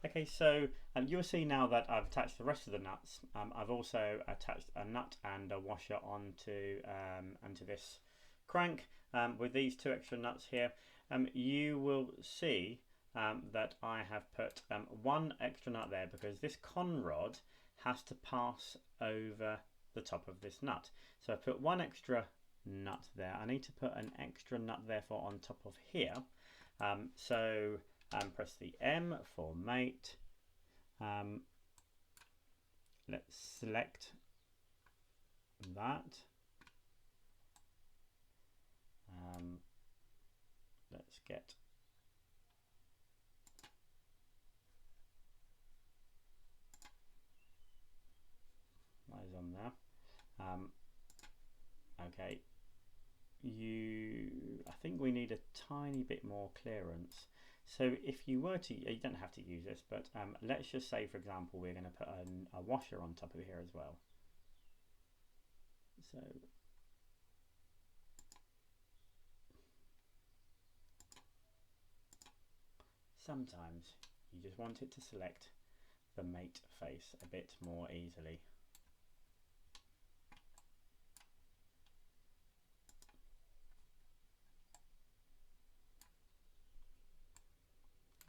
Okay, so you'll see now that I've attached the rest of the nuts. I've also attached a nut and a washer onto this crank with these two extra nuts here. You will see that I have put one extra nut there because this conrod has to pass over the top of this nut. So I put one extra nut there. I need to put an extra nut therefore on top of here. Press the M for mate. Let's select that. Let's get that is on there. Okay, I think we need a tiny bit more clearance. So if you were to, you don't have to use this, but let's just say, for example, we're going to put a washer on top of here as well. So sometimes you just want it to select the mate face a bit more easily.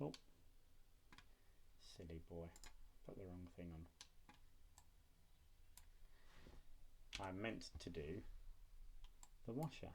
Oh, silly boy, put the wrong thing on. I meant to do the washer.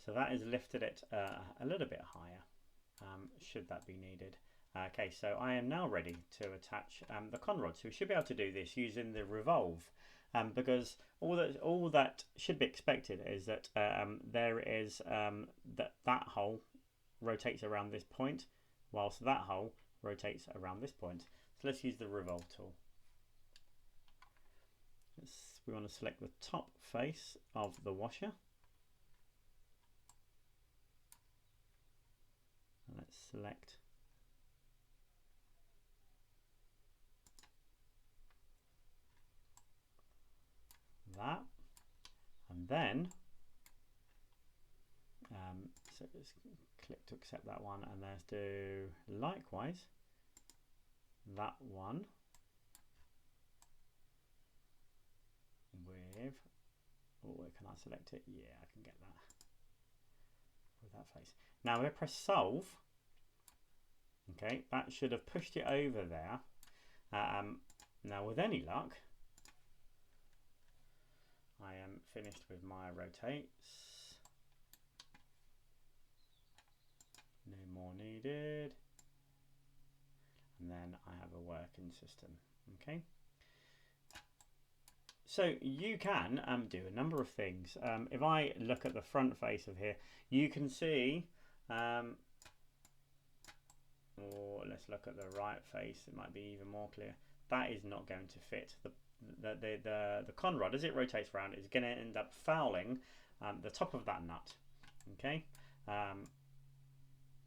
So that has lifted it a little bit higher, should that be needed. Okay, so I am now ready to attach the conrod. So we should be able to do this using the revolve, because all that should be expected is that there is that hole rotates around this point, whilst that hole rotates around this point. So let's use the revolve tool. We want to select the top face of the washer. And let's select that, and then so just click to accept that one, and let's do likewise that one with, oh, can I select it? Yeah, I can get that with that face. Now we'll press solve. Okay, that should have pushed it over there. Now with any luck, I am finished with my rotates. No more needed. And then I have a working system. Okay. So you can do a number of things. If I look at the front face of here, you can see, or let's look at the right face, it might be even more clear. That is not going to fit. The conrod, as it rotates around, is going to end up fouling the top of that nut. Okay,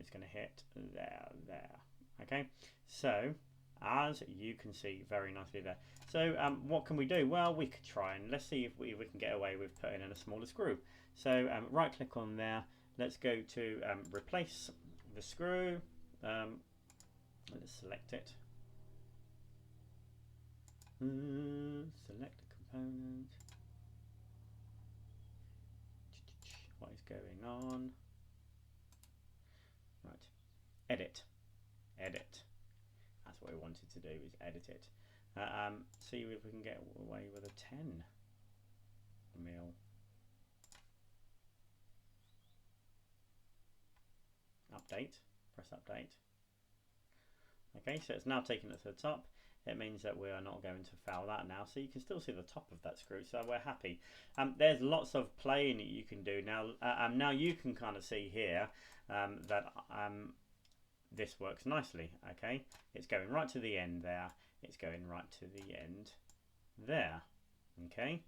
it's going to hit there. Okay, so as you can see very nicely there. So what can we do? Well, we could try and let's see if we can get away with putting in a smaller screw. So right click on there, let's go to replace the screw. Let's select it. Select a component. What is going on? Right, edit. That's what we wanted to do, is edit it. See if we can get away with a 10 mil. Update, press update. Okay, so it's now taken it to the top. it means that we are not going to foul that now. So you can still see the top of that screw, so we're happy. There's lots of playing that you can do now. Now you can kind of see here that this works nicely. Okay, it's going right to the end there. It's going right to the end there. Okay.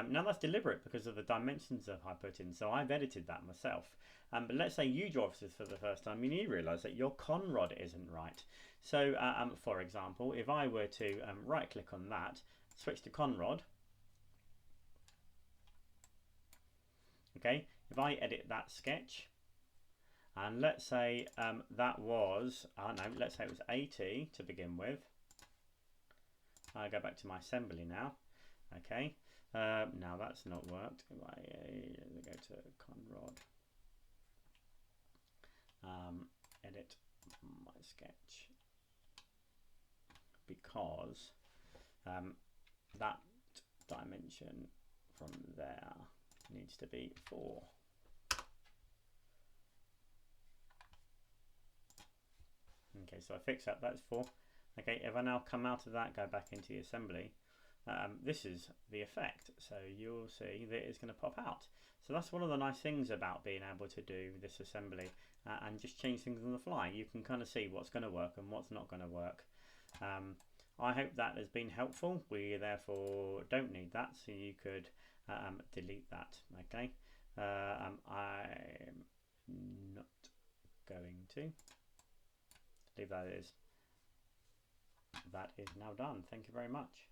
Now that's deliberate because of the dimensions that I put in, so I've edited that myself. But let's say you draw this for the first time and you realise that your con rod isn't right. So for example, if I were to right click on that, switch to con rod, okay, if I edit that sketch, and let's say that was, no, let's say it was 80 to begin with. I go back to my assembly now, okay. Now that's not worked. If I go to Conrod, edit my sketch, because that dimension from there needs to be 4. Okay, so I fix that. That's 4. Okay, if I now come out of that, go back into the assembly. This is the effect, so you'll see that it's going to pop out. So that's one of the nice things about being able to do this assembly and just change things on the fly. You can kind of see what's going to work and what's not going to work. I hope that has been helpful. We therefore don't need that, so you could delete that. Okay, I'm not going to leave that as. That is now done. Thank you very much.